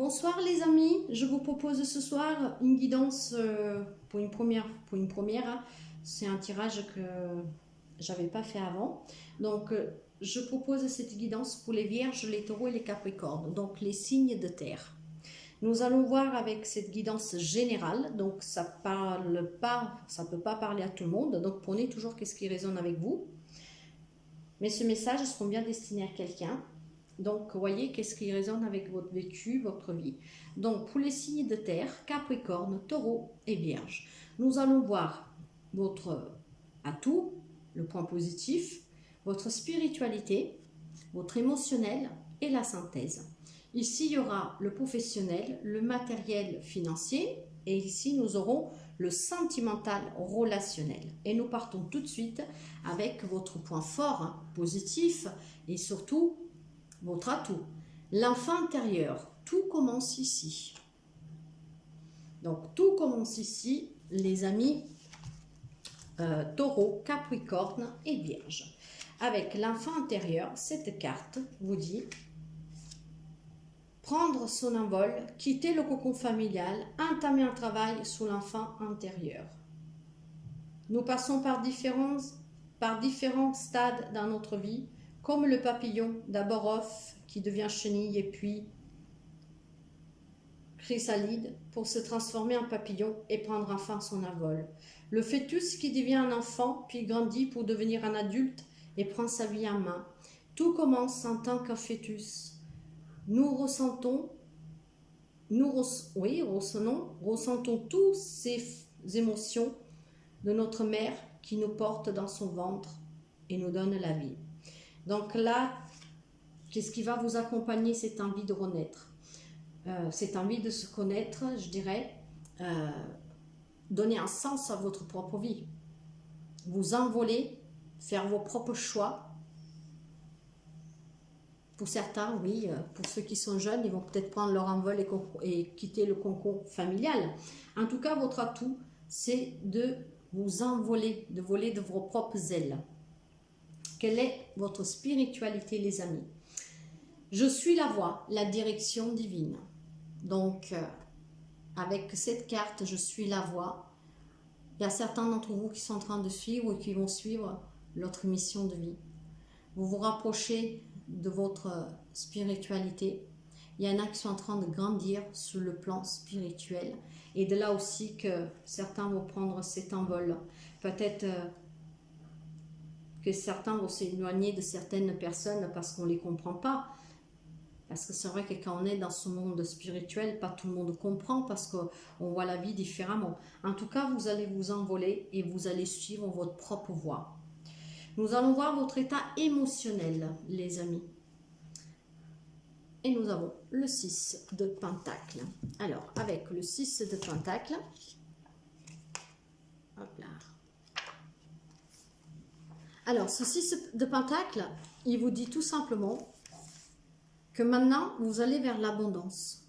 Bonsoir les amis, je vous propose ce soir une guidance pour une première. Hein. C'est un tirage que j'avais pas fait avant. Donc je propose cette guidance pour les vierges, les taureaux et les capricornes, donc les signes de terre. Nous allons voir avec cette guidance générale, donc ça peut pas parler à tout le monde, donc prenez toujours ce qui résonne avec vous. Mais ce message sera bien destiné à quelqu'un. Donc, voyez qu'est-ce qui résonne avec votre vécu, votre vie. Donc, pour les signes de terre, Capricorne, Taureau et Vierge, nous allons voir votre atout, le point positif, votre spiritualité, votre émotionnel et la synthèse. Ici, il y aura le professionnel, le matériel financier et ici, nous aurons le sentimental relationnel. Et nous partons tout de suite avec votre point fort, positif et surtout votre atout, l'enfant intérieur. Tout commence ici. Donc, tout commence ici, les amis Taureau, Capricorne et Vierge. Avec l'enfant intérieur, cette carte vous dit prendre son envol, quitter le cocon familial, entamer un travail sur l'enfant intérieur. Nous passons par différents stades dans notre vie, comme le papillon, d'abord œuf, qui devient chenille et puis chrysalide pour se transformer en papillon et prendre enfin son envol. Le fœtus qui devient un enfant puis grandit pour devenir un adulte et prend sa vie en main. Tout commence en tant qu'un fœtus. Nous ressentons toutes ces émotions de notre mère qui nous porte dans son ventre et nous donne la vie. Donc là, qu'est-ce qui va vous accompagner? Cette envie de renaître, cette envie de se connaître, je dirais, donner un sens à votre propre vie, vous envoler, faire vos propres choix. Pour certains, oui, pour ceux qui sont jeunes, ils vont peut-être prendre leur envol et quitter le cocon familial. En tout cas, votre atout, c'est de vous envoler, de voler de vos propres ailes. Quelle est votre spiritualité, les amis? Je suis la voie, la direction divine. Donc, avec cette carte, je suis la voie. Il y a certains d'entre vous qui sont en train de suivre ou qui vont suivre votre mission de vie. Vous vous rapprochez de votre spiritualité. Il y en a qui sont en train de grandir sur le plan spirituel. Et de là aussi que certains vont prendre cet envol. Peut-être que certains vont s'éloigner de certaines personnes parce qu'on ne les comprend pas. Parce que c'est vrai que quand on est dans ce monde spirituel, pas tout le monde comprend parce qu'on voit la vie différemment. En tout cas, vous allez vous envoler et vous allez suivre votre propre voie. Nous allons voir votre état émotionnel, les amis. Et nous avons le 6 de Pentacle. Alors, avec le 6 de Pentacle, hop là. Alors, ce 6 de Pentacle, il vous dit tout simplement que maintenant, vous allez vers l'abondance.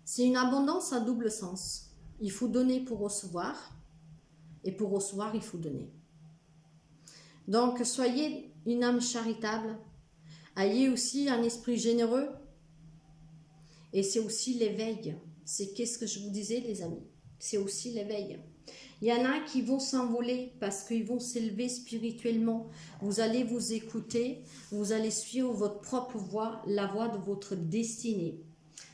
C'est une abondance à double sens. Il faut donner pour recevoir, et pour recevoir, il faut donner. Donc, soyez une âme charitable, ayez aussi un esprit généreux, et c'est aussi l'éveil. C'est qu'est-ce que je vous disais, les amis? C'est aussi l'éveil. Il y en a qui vont s'envoler parce qu'ils vont s'élever spirituellement. Vous allez vous écouter, vous allez suivre votre propre voie, la voie de votre destinée.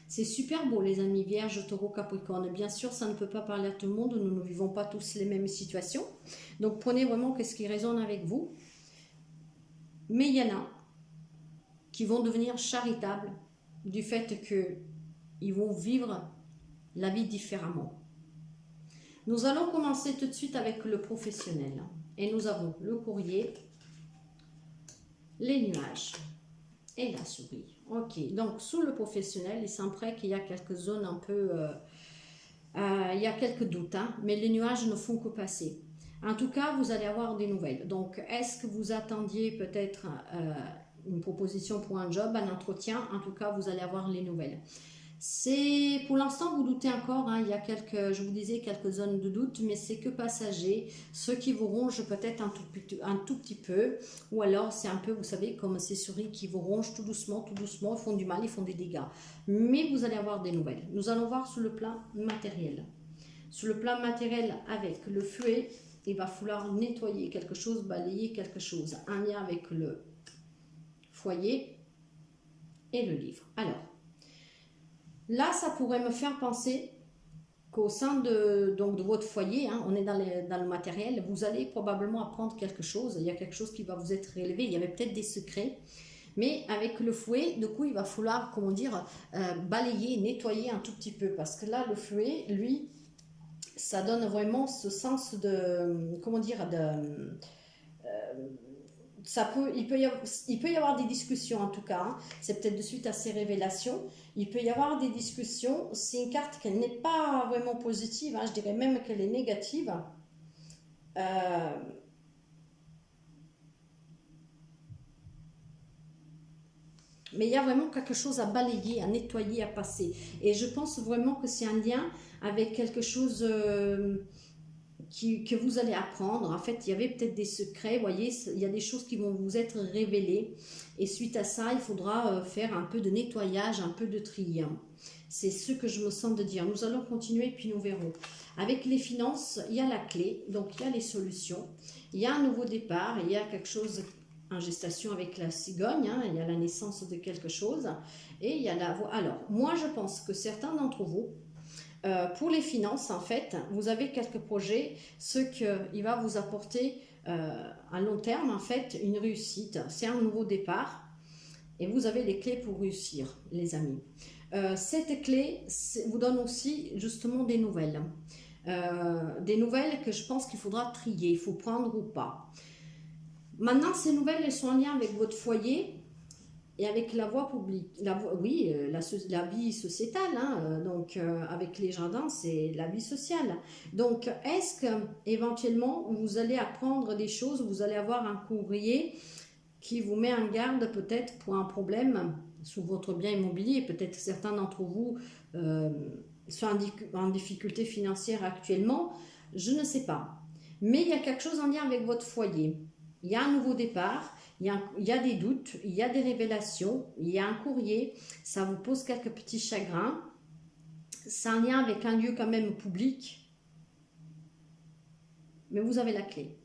C'est super beau, les amis Vierge, Taureau, Capricorne. Bien sûr, ça ne peut pas parler à tout le monde, nous ne vivons pas tous les mêmes situations. Donc, prenez vraiment ce qui résonne avec vous. Mais il y en a qui vont devenir charitables du fait qu'ils vont vivre la vie différemment. Nous allons commencer tout de suite avec le professionnel. Et nous avons le courrier, les nuages et la souris. Ok, donc sous le professionnel, il semblerait qu'il y a quelques zones un peu... il y a quelques doutes, hein, mais les nuages ne font que passer. En tout cas, vous allez avoir des nouvelles. Donc, est-ce que vous attendiez peut-être une proposition pour un job, un entretien? En tout cas, vous allez avoir les nouvelles. C'est pour l'instant vous doutez encore, hein, il y a quelques, je vous disais quelques zones de doute, mais c'est que passager. Ceux qui vous rongent peut-être un tout petit peu, ou alors c'est un peu, vous savez, comme ces souris qui vous rongent tout doucement, ils font du mal, ils font des dégâts. Mais vous allez avoir des nouvelles. Nous allons voir sur le plan matériel. Sur le plan matériel, avec le fouet, il va falloir nettoyer quelque chose, balayer quelque chose, un lien avec le foyer et le livre. Alors, là, ça pourrait me faire penser qu'au sein de votre foyer, hein, on est dans le matériel, vous allez probablement apprendre quelque chose. Il y a quelque chose qui va vous être révélé. Il y avait peut-être des secrets. Mais avec le fouet, du coup, il va falloir, comment dire, balayer, nettoyer un tout petit peu. Parce que là, le fouet, lui, ça donne vraiment ce sens de, comment dire, il peut y avoir des discussions en tout cas, hein. C'est peut-être de suite à ces révélations, il peut y avoir des discussions. C'est une carte qui n'est pas vraiment positive, hein, je dirais même qu'elle est négative. Euh, mais il y a vraiment quelque chose à balayer, à nettoyer, à passer. Et je pense vraiment que c'est un lien avec quelque chose que vous allez apprendre. En fait, il y avait peut-être des secrets, vous voyez, il y a des choses qui vont vous être révélées. Et suite à ça, il faudra faire un peu de nettoyage, un peu de tri, hein. C'est ce que je me sens de dire. Nous allons continuer, puis nous verrons. Avec les finances, il y a la clé, donc il y a les solutions. Il y a un nouveau départ, il y a quelque chose en gestation avec la cigogne, hein, il y a la naissance de quelque chose. Et il y a la voie. Alors, moi, je pense que certains d'entre vous, pour les finances, en fait, vous avez quelques projets, ce qu'il va vous apporter à long terme, en fait, une réussite. C'est un nouveau départ et vous avez les clés pour réussir, les amis. Cette clé vous donne aussi justement des nouvelles. Des nouvelles que je pense qu'il faudra trier, il faut prendre ou pas. Maintenant, ces nouvelles, elles sont en lien avec votre foyer, et avec la voie publique, oui, la vie sociétale, hein, donc avec les jardins, c'est la vie sociale. Donc, est-ce que éventuellement vous allez apprendre des choses, vous allez avoir un courrier qui vous met en garde peut-être pour un problème sur votre bien immobilier. Peut-être certains d'entre vous sont en difficulté financière actuellement, je ne sais pas. Mais il y a quelque chose en lien avec votre foyer. Il y a un nouveau départ. Il y a des doutes, il y a des révélations, il y a un courrier, ça vous pose quelques petits chagrins. C'est un lien avec un lieu quand même public, mais vous avez la clé.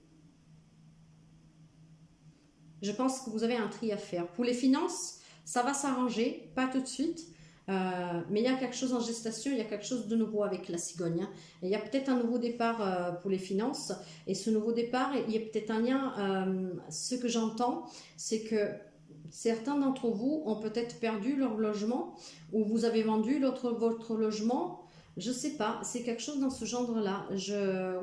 Je pense que vous avez un tri à faire. Pour les finances, ça va s'arranger, pas tout de suite, mais il y a quelque chose en gestation, il y a quelque chose de nouveau avec la cigogne, hein. Il y a peut-être un nouveau départ pour les finances, et ce nouveau départ, il y a peut-être un lien. Ce que j'entends, c'est que certains d'entre vous ont peut-être perdu leur logement, ou vous avez vendu votre logement. Je sais pas, c'est quelque chose dans ce genre-là.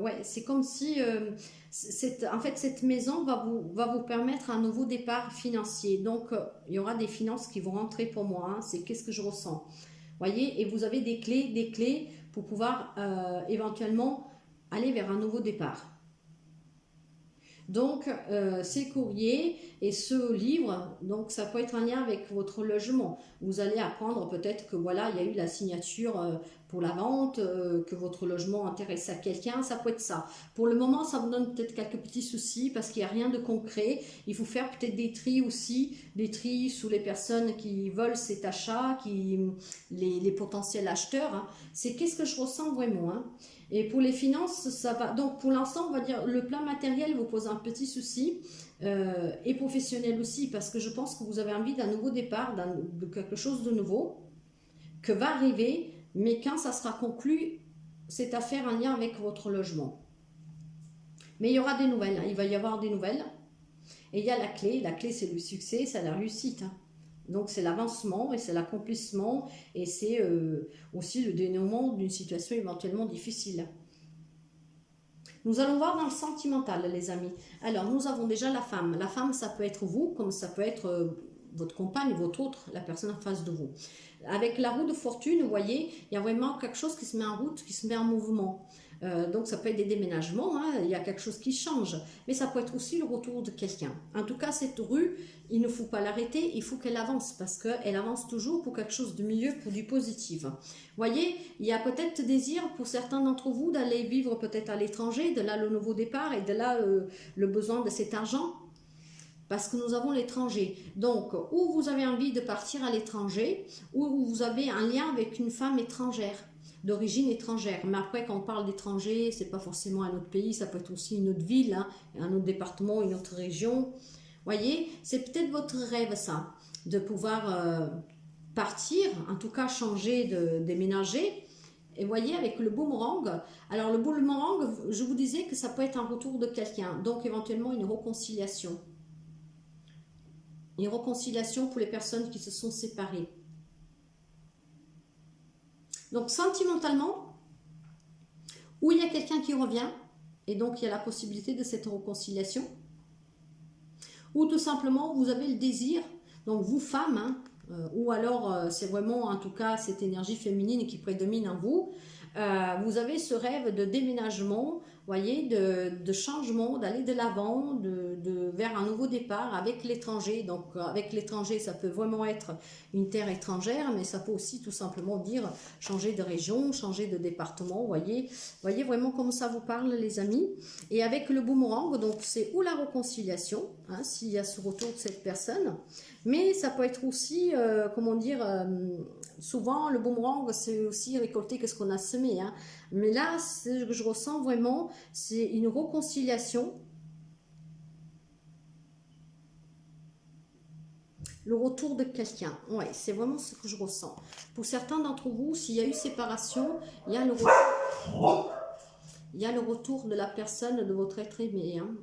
Ouais, c'est comme si, en fait, cette maison va vous permettre un nouveau départ financier. Donc, il y aura des finances qui vont rentrer pour moi, hein. C'est qu'est-ce que je ressens. Voyez, et vous avez des clés pour pouvoir éventuellement aller vers un nouveau départ. Donc, ces courriers et ce livre, donc ça peut être un lien avec votre logement. Vous allez apprendre peut-être que voilà, il y a eu la signature pour la vente, que votre logement intéresse à quelqu'un, ça peut être ça. Pour le moment, ça vous donne peut-être quelques petits soucis parce qu'il n'y a rien de concret. Il faut faire peut-être des tris aussi, des tris sous les personnes qui veulent cet achat, les potentiels acheteurs, hein. C'est qu'est-ce que je ressens vraiment, hein. Et pour les finances, ça va. Donc pour l'instant, on va dire le plan matériel vous pose un petit souci, et professionnel aussi, parce que je pense que vous avez envie d'un nouveau départ, de quelque chose de nouveau, que va arriver, mais quand ça sera conclu, cette affaire en lien avec votre logement. Mais il y aura des nouvelles, hein, il va y avoir des nouvelles. Et il y a la clé c'est le succès, c'est la réussite, hein. Donc c'est l'avancement et c'est l'accomplissement et c'est aussi le dénouement d'une situation éventuellement difficile. Nous allons voir dans le sentimental, les amis. Alors, nous avons déjà la femme. La femme, ça peut être vous, comme ça peut être votre compagne, votre autre, la personne en face de vous. Avec la roue de fortune, vous voyez, il y a vraiment quelque chose qui se met en route, qui se met en mouvement. Donc ça peut être des déménagements, hein, il y a quelque chose qui change, mais ça peut être aussi le retour de quelqu'un. En tout cas, cette rue, il ne faut pas l'arrêter, il faut qu'elle avance, parce qu'elle avance toujours pour quelque chose de mieux, pour du positif. Voyez, il y a peut-être désir pour certains d'entre vous d'aller vivre peut-être à l'étranger, de là le nouveau départ et de là le besoin de cet argent. Parce que nous avons l'étranger. Donc, ou vous avez envie de partir à l'étranger, ou vous avez un lien avec une femme étrangère, d'origine étrangère. Mais après, quand on parle d'étranger, c'est pas forcément un autre pays, ça peut être aussi une autre ville, hein, un autre département, une autre région. Voyez, c'est peut-être votre rêve, ça, de pouvoir partir, en tout cas changer, de déménager. Et voyez, avec le boomerang, alors le boomerang, je vous disais que ça peut être un retour de quelqu'un, donc éventuellement une réconciliation. Une réconciliation pour les personnes qui se sont séparées. Donc sentimentalement, où il y a quelqu'un qui revient, et donc il y a la possibilité de cette réconciliation, ou tout simplement vous avez le désir, donc vous femmes, hein, ou alors c'est vraiment en tout cas cette énergie féminine qui prédomine en vous, vous avez ce rêve de déménagement, voyez, de changement, d'aller de l'avant, vers un nouveau départ avec l'étranger. Donc avec l'étranger, ça peut vraiment être une terre étrangère, mais ça peut aussi tout simplement dire changer de région, changer de département, voyez vraiment comment ça vous parle les amis. Et avec le boomerang, donc c'est ou la réconciliation, hein, s'il y a ce retour de cette personne, mais ça peut être aussi, comment dire, souvent le boomerang c'est aussi récolter ce qu'on a semé, hein. Mais là, ce que je ressens vraiment, c'est une réconciliation, le retour de quelqu'un. Ouais, c'est vraiment ce que je ressens. Pour certains d'entre vous, s'il y a eu séparation, il y a le retour de la personne, de votre être aimé, hein.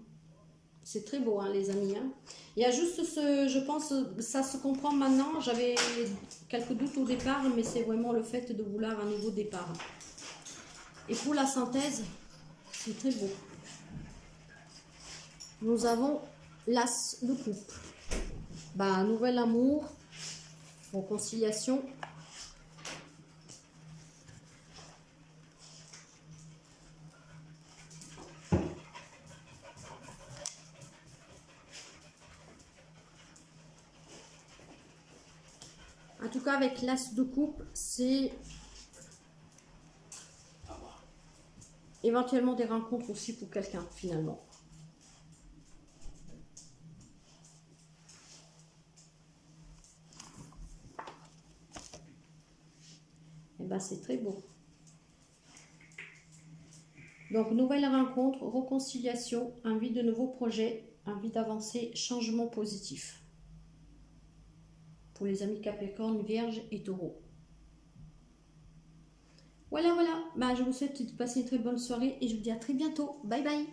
C'est très beau, hein, les amis, hein. Il y a juste je pense, ça se comprend maintenant. J'avais quelques doutes au départ, mais c'est vraiment le fait de vouloir un nouveau départ. Et pour la synthèse, c'est très beau. Nous avons l'as de coupe. Bah, nouvel amour, réconciliation. En tout cas, avec l'as de coupe, c'est éventuellement des rencontres aussi pour quelqu'un, finalement. Et ben, c'est très beau. Donc, nouvelle rencontre, réconciliation, envie de nouveaux projets, envie d'avancer, changement positif. Pour les amis Capricorne, Vierge et Taureau. Voilà. Bah, je vous souhaite de passer une très bonne soirée et je vous dis à très bientôt. Bye bye.